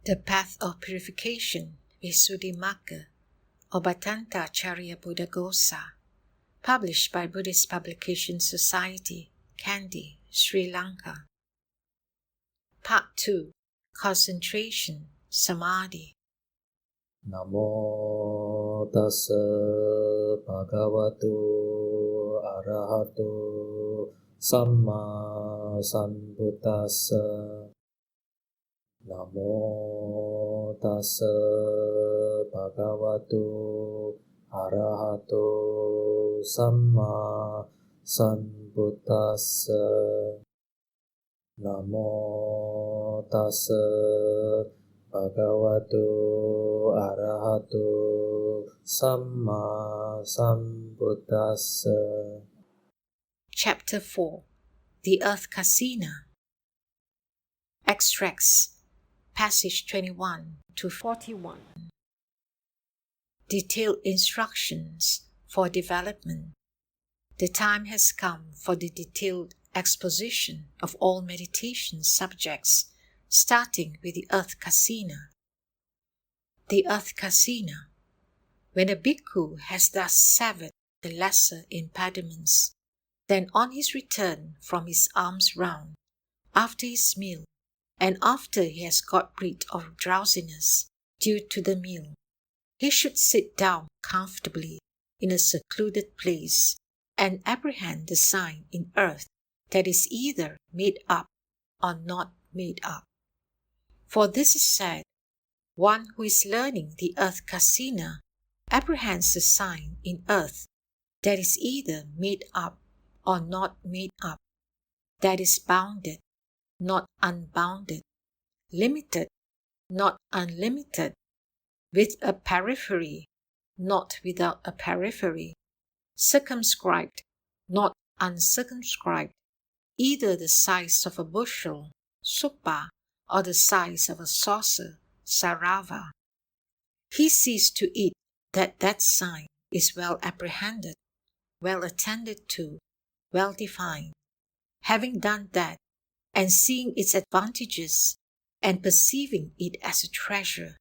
The Path of Purification, Visuddhimagga, or Bhadantācariya Buddhaghosa, published by Buddhist Publication Society, Kandy, Sri Lanka. Part 2. Concentration, Samadhi. Namo tassa bhagavato arahato samma sambuddhassa. Namo tassa bhagavato arahato samma sambuddhassa. Namo tassa Bhagavato arahato samma sambuddhassa. Chapter 4. The Earth Kasina. Extracts, passage 21 to 41. Detailed instructions for development. The time has come for the detailed exposition of all meditation subjects, starting with the Earth Kasina. The Earth Kasina. When a bhikkhu has thus severed the lesser impediments, then on his return from his alms round, after his meal, and after he has got rid of drowsiness due to the meal, he should sit down comfortably in a secluded place and apprehend the sign in earth that is either made up or not made up. For this is said, one who is learning the Earth Kasina apprehends the sign in earth that is either made up or not made up, that is bounded, not unbounded, limited, not unlimited, with a periphery, not without a periphery, circumscribed, not uncircumscribed, either the size of a bushel, suppa, or the size of a saucer, sarava. He sees to it that that sign is well apprehended, well attended to, well defined. Having done that, and seeing its advantages, and perceiving it as a treasure,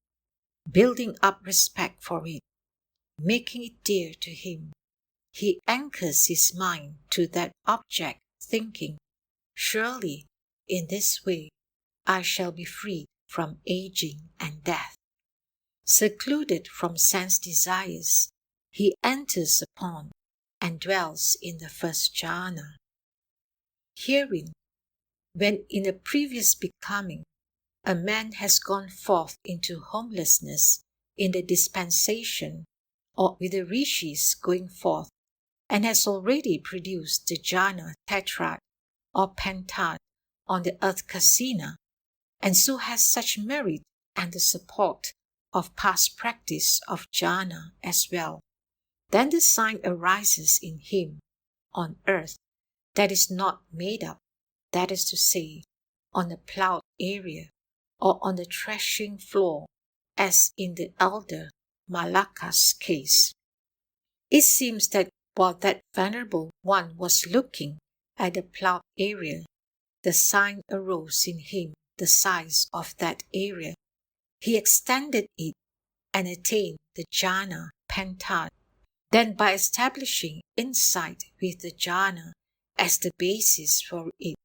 building up respect for it, making it dear to him, he anchors his mind to that object, thinking, surely, in this way, I shall be freed from aging and death. Secluded from sense desires, he enters upon and dwells in the first jhana. Herein, when in a previous becoming, a man has gone forth into homelessness in the dispensation, or with the rishis going forth, and has already produced the jhana tetrad or pentad on the Earth Kasina, and so has such merit and the support of past practice of jhana as well, then the sign arises in him on earth that is not made up, that is to say, on the plowed area or on the threshing floor, as in the elder Malaka's case. It seems that while that venerable one was looking at the plowed area, the sign arose in him the size of that area. He extended it and attained the jhana pentad. Then by establishing insight with the jhana as the basis for it,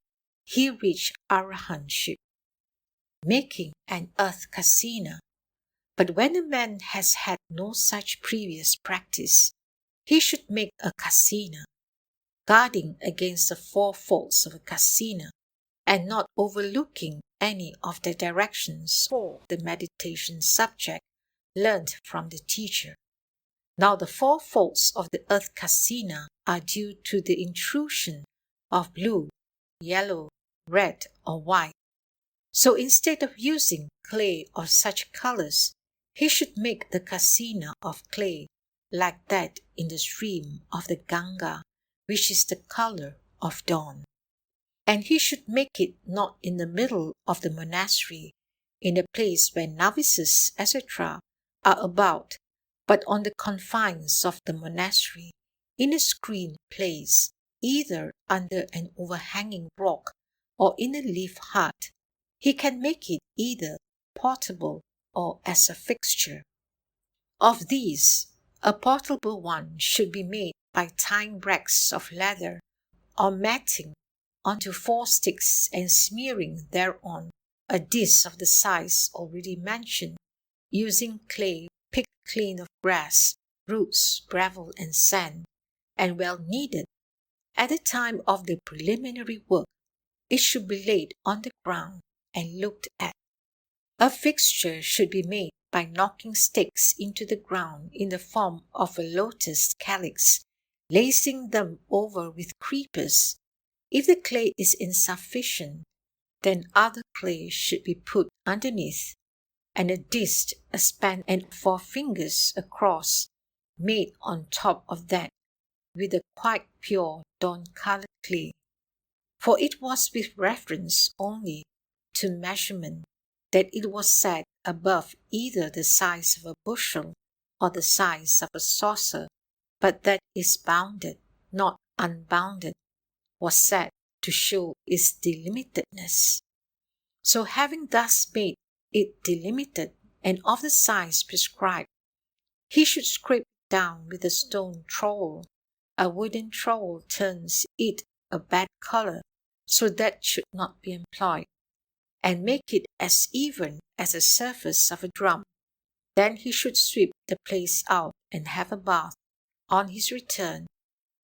he reached arahantship, making an Earth Kasina. But when a man has had no such previous practice, he should make a kasina, guarding against the four faults of a kasina, and not overlooking any of the directions for the meditation subject learned from the teacher. Now the four faults of the Earth Kasina are due to the intrusion of blue, yellow, red, or white. So instead of using clay of such colors, he should make the kasina of clay, like that in the stream of the Ganga, which is the color of dawn. And he should make it not in the middle of the monastery, in the place where novices, etc., are about, but on the confines of the monastery, in a screened place, either under an overhanging rock or in a leaf hut. He can make it either portable or as a fixture. Of these, a portable one should be made by tying bracts of leather or matting onto 4 sticks and smearing thereon a dish of the size already mentioned, using clay picked clean of grass, roots, gravel, and sand, and well kneaded. At the time of the preliminary work, it should be laid on the ground and looked at. A fixture should be made by knocking sticks into the ground in the form of a lotus calyx, lacing them over with creepers. If the clay is insufficient, then other clay should be put underneath, and a disc, a span, and 4 fingers across made on top of that with a quite pure dawn-colored clay. For it was with reference only to measurement that it was set above either the size of a bushel or the size of a saucer, but that is bounded, not unbounded, was set to show its delimitedness. So having thus made it delimited and of the size prescribed, he should scrape it down with a stone trowel. A wooden trowel turns it a bad color, so that should not be employed, and make it as even as the surface of a drum. Then he should sweep the place out and have a bath. On his return,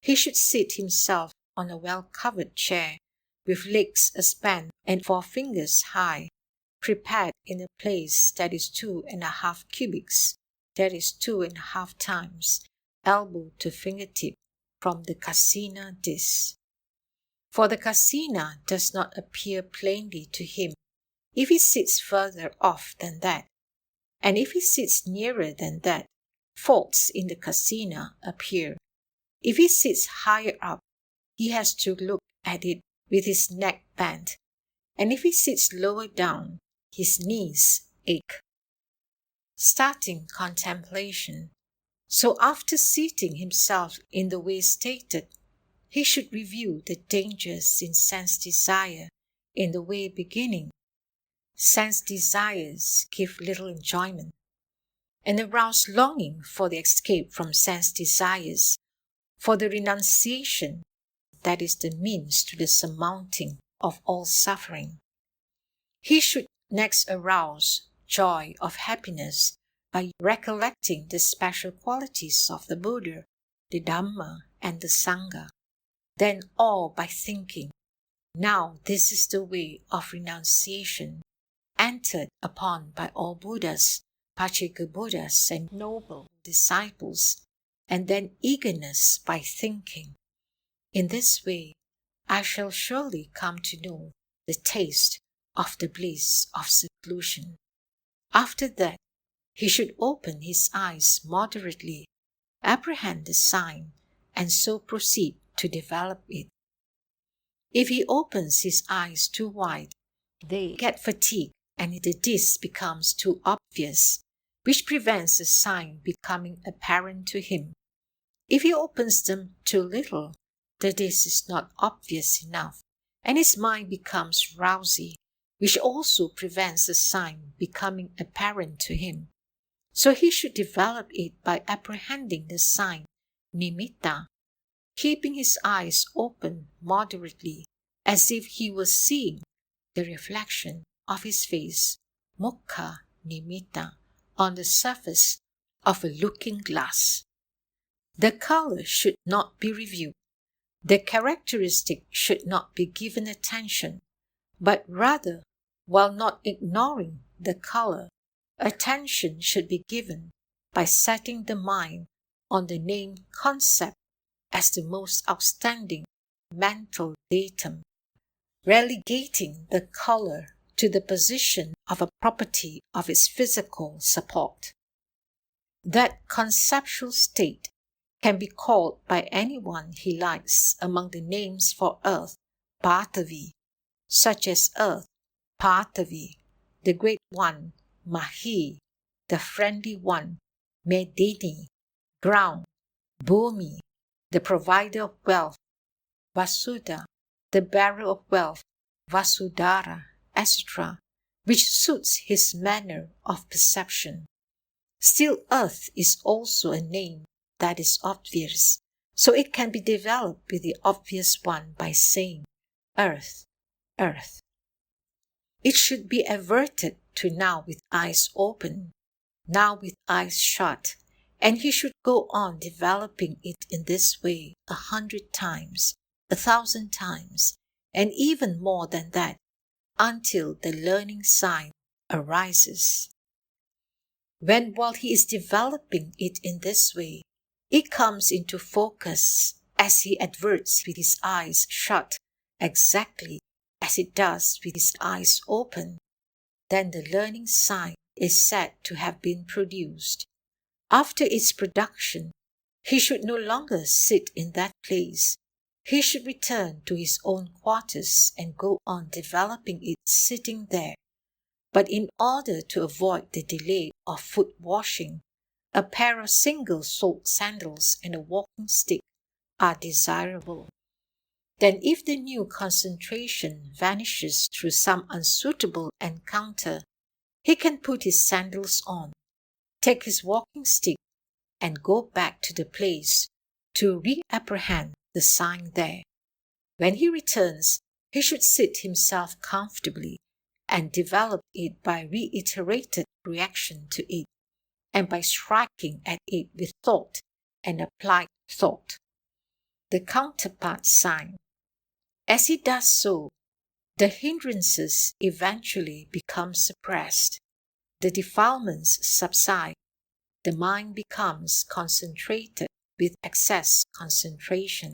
he should seat himself on a well-covered chair, with legs a span and 4 fingers high, prepared in a place that is 2½ cubits, that is 2½ times, elbow to fingertip, from the Kasina disc. For the Kasina does not appear plainly to him if he sits further off than that, and if he sits nearer than that, faults in the Kasina appear. If he sits higher up, he has to look at it with his neck bent, and if he sits lower down, his knees ache. Starting contemplation. So after seating himself in the way stated, he should review the dangers in sense desire in the way beginning. Sense desires give little enjoyment, and arouse longing for the escape from sense desires, for the renunciation that is the means to the surmounting of all suffering. He should next arouse joy of happiness by recollecting the special qualities of the Buddha, the Dhamma, and the Sangha. Then all by thinking, now this is the way of renunciation, entered upon by all Buddhas, Pacceka Buddhas, and noble disciples, and then eagerness by thinking. In this way, I shall surely come to know the taste of the bliss of seclusion. After that, he should open his eyes moderately, apprehend the sign, and so proceed to develop it. If he opens his eyes too wide, they get fatigued and the disc becomes too obvious, which prevents the sign becoming apparent to him. If he opens them too little, the disc is not obvious enough, and his mind becomes drowsy, which also prevents the sign becoming apparent to him. So he should develop it by apprehending the sign, nimitta, keeping his eyes open moderately, as if he was seeing the reflection of his face, mukha nimitta, on the surface of a looking glass. The color should not be reviewed. The characteristic should not be given attention, but rather, while not ignoring the color, attention should be given by setting the mind on the named concept as the most outstanding mental datum, relegating the color to the position of a property of its physical support. That conceptual state can be called by anyone he likes among the names for earth, Parthavi, such as earth, Parthavi, the great one, Mahi, the friendly one, Medini, ground, Bhumi, the provider of wealth, Vasudha, the bearer of wealth, Vasudhara, etc., which suits his manner of perception. Still, earth is also a name that is obvious, so it can be developed with the obvious one by saying, earth, earth. It should be averted to now with eyes open, now with eyes shut, and he should go on developing it in this way 100 times, 1,000 times, and even more than that, until the learning sign arises. When, while he is developing it in this way, it comes into focus as he adverts with his eyes shut, exactly as it does with his eyes open, then the learning sign is said to have been produced. After its production, he should no longer sit in that place. He should return to his own quarters and go on developing it sitting there. But in order to avoid the delay of foot washing, a pair of single-soled sandals and a walking stick are desirable. Then if the new concentration vanishes through some unsuitable encounter, he can put his sandals on, take his walking stick, and go back to the place to reapprehend the sign there. When he returns, he should sit himself comfortably and develop it by reiterated reaction to it, and by striking at it with thought and applied thought. The counterpart sign. As he does so, the hindrances eventually become suppressed, the defilements subside, the mind becomes concentrated with excess concentration,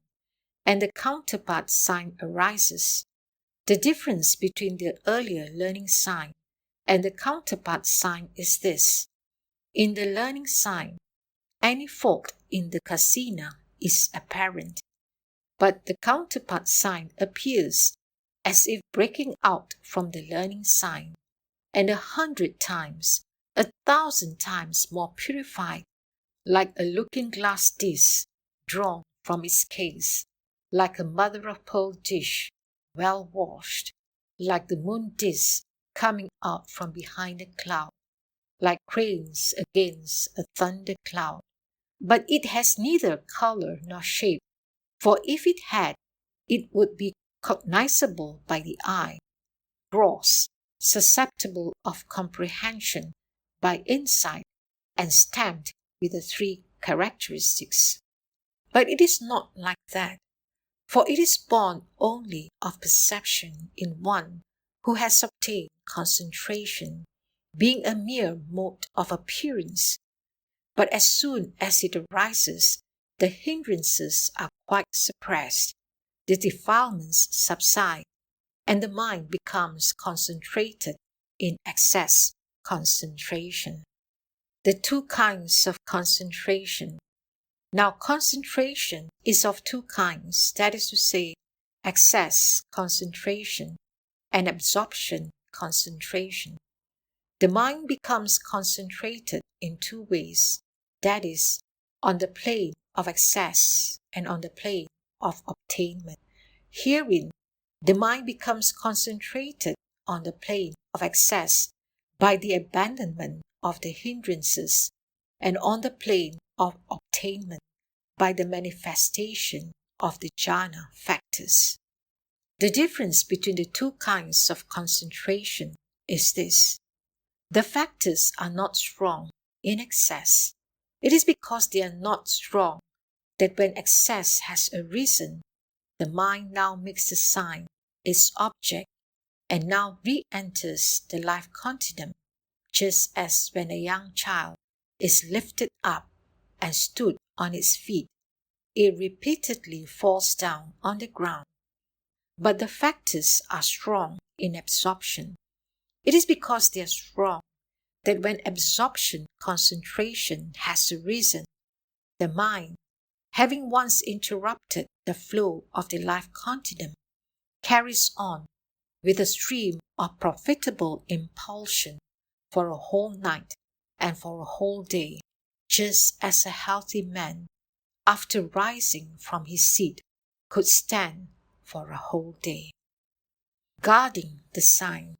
and the counterpart sign arises. The difference between the earlier learning sign and the counterpart sign is this. In the learning sign, any fault in the kasina is apparent, but the counterpart sign appears as if breaking out from the learning sign, and 100 times, 1,000 times more purified, like a looking-glass dish drawn from its case, like a mother-of-pearl dish well washed, like the moon dish coming out from behind a cloud, like cranes against a thunder cloud. But it has neither color nor shape, for if it had, it would be cognizable by the eye, gross, susceptible of comprehension by insight, and stamped with the 3 characteristics. But it is not like that, for it is born only of perception in one who has obtained concentration, being a mere mode of appearance. But as soon as it arises, the hindrances are quite suppressed, the defilements subside, and the mind becomes concentrated in excess concentration. The 2 kinds of concentration. Now, concentration is of 2 kinds, that is to say, excess concentration and absorption concentration. The mind becomes concentrated in 2 ways, that is, on the plane of excess and on the plane of obtainment. Herein, the mind becomes concentrated on the plane of excess by the abandonment of the hindrances, and on the plane of obtainment by the manifestation of the jhana factors. The difference between the 2 kinds of concentration is this. The factors are not strong in excess. It is because they are not strong that when excess has arisen, the mind now makes the sign its object and now re-enters the life continuum, just as when a young child is lifted up and stood on its feet, it repeatedly falls down on the ground. But the factors are strong in absorption. It is because they are strong that when absorption concentration has arisen, the mind, having once interrupted the flow of the life continuum, carries on with a stream of profitable impulsion for a whole night and for a whole day, just as a healthy man, after rising from his seat, could stand for a whole day. Guarding the sign.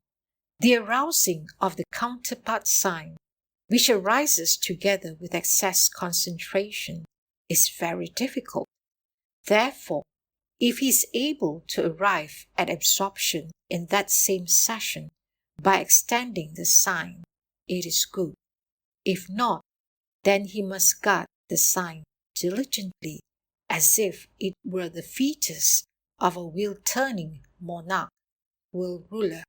The arousing of the counterpart sign, which arises together with excess concentration, is very difficult. Therefore, if he is able to arrive at absorption in that same session by extending the sign, it is good. If not, then he must guard the sign diligently, as if it were the fetus of a wheel-turning monarch, will ruler.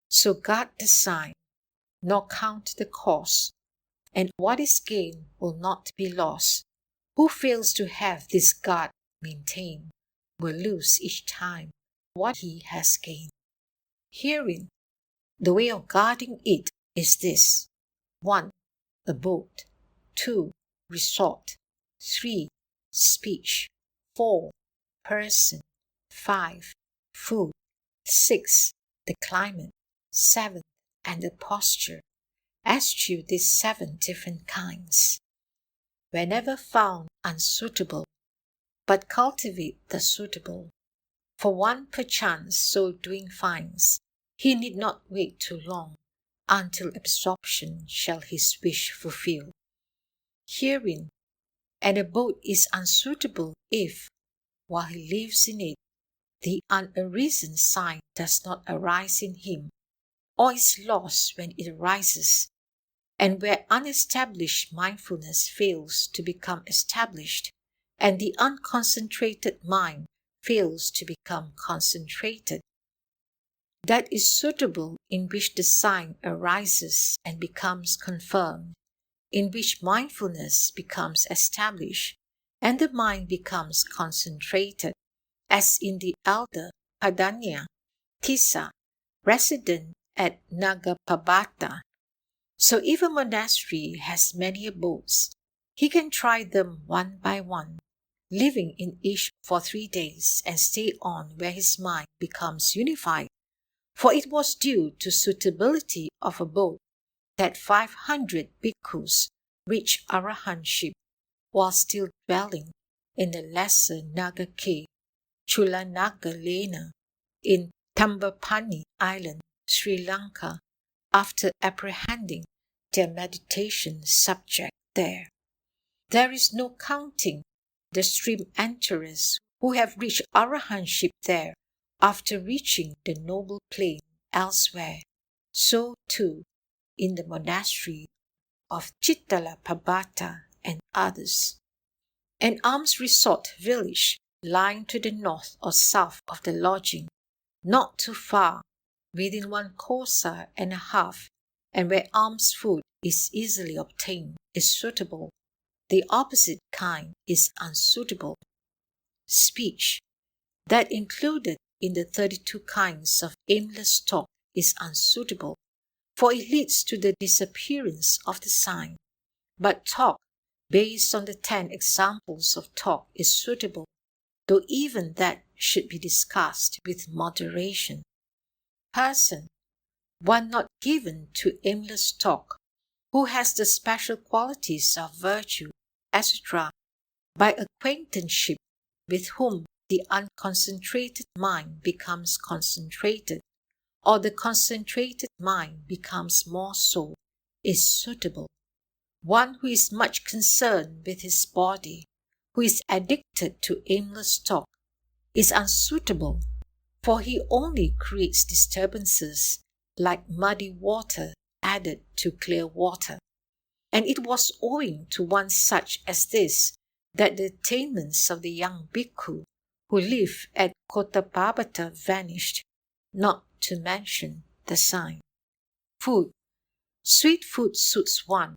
So guard the sign, nor count the cost, and what is gained will not be lost. Who fails to have this guard maintained will lose each time what he has gained. Herein, the way of guarding it is this: 1. Abode. 2. Resort. 3. Speech. 4. Person. 5. Food. 6. The climate. 7. And the posture. Eschew these 7 different kinds. Whenever found unsuitable, but cultivate the suitable. For one perchance so doing finds, he need not wait too long, until absorption shall his wish fulfill. Herein, an abode is unsuitable if, while he lives in it, the unarisen sign does not arise in him, or is lost when it arises, and where unestablished mindfulness fails to become established, and the unconcentrated mind fails to become concentrated. That is suitable in which the sign arises and becomes confirmed, in which mindfulness becomes established, and the mind becomes concentrated, as in the elder Padanya Tissa, resident at Nagapabata. So if a monastery has many abodes, he can try them one by one, living in each for 3 days, and stay on where his mind becomes unified. For it was due to suitability of abode that 500 bhikkhus reached arahantship while still dwelling in the lesser Naga cave, Chulanagalena, in Tambapani Island, Sri Lanka, after apprehending their meditation subject there. There is no counting the stream enterers who have reached arahantship there after reaching the noble plane elsewhere. So too in the monastery of Chittalapabata and others. An alms resort village lying to the north or south of the lodging, not too far, within 1 kosa and a half, and where alms food is easily obtained, is suitable. The opposite kind is unsuitable. Speech, that included in the 32 kinds of aimless talk, is unsuitable, for it leads to the disappearance of the sign. But talk, based on the 10 examples of talk, is suitable, though even that should be discussed with moderation. Person, one not given to aimless talk, who has the special qualities of virtue, etc., by acquaintanceship with whom the unconcentrated mind becomes concentrated, or the concentrated mind becomes more so, is suitable. One who is much concerned with his body, who is addicted to aimless talk, is unsuitable, for he only creates disturbances like muddy water added to clear water. And it was owing to one such as this that the attainments of the young bhikkhu who lived at Kotapabata vanished, not to mention the sign. Food. Sweet food suits one,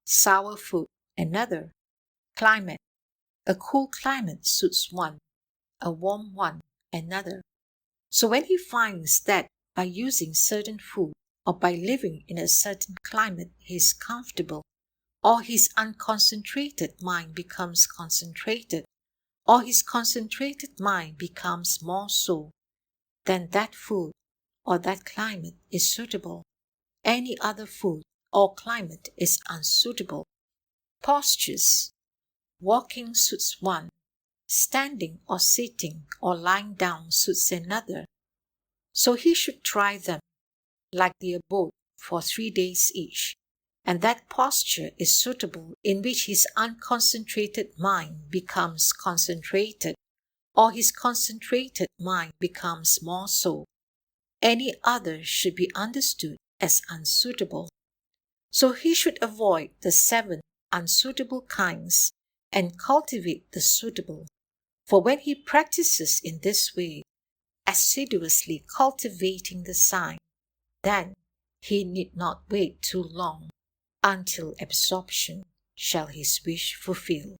sour food another. Climate. A cool climate suits one, a warm one another. So when he finds that by using certain food or by living in a certain climate he is comfortable, or his unconcentrated mind becomes concentrated, or his concentrated mind becomes more so, then that food or that climate is suitable. Any other food or climate is unsuitable. Postures. Walking suits one, standing or sitting or lying down suits another. So he should try them. like the abode, for 3 days each, and that posture is suitable in which his unconcentrated mind becomes concentrated, or his concentrated mind becomes more so. Any other should be understood as unsuitable. So he should avoid the 7 unsuitable kinds and cultivate the suitable. For when he practices in this way, assiduously cultivating the sign, then he need not wait too long until absorption shall his wish fulfill.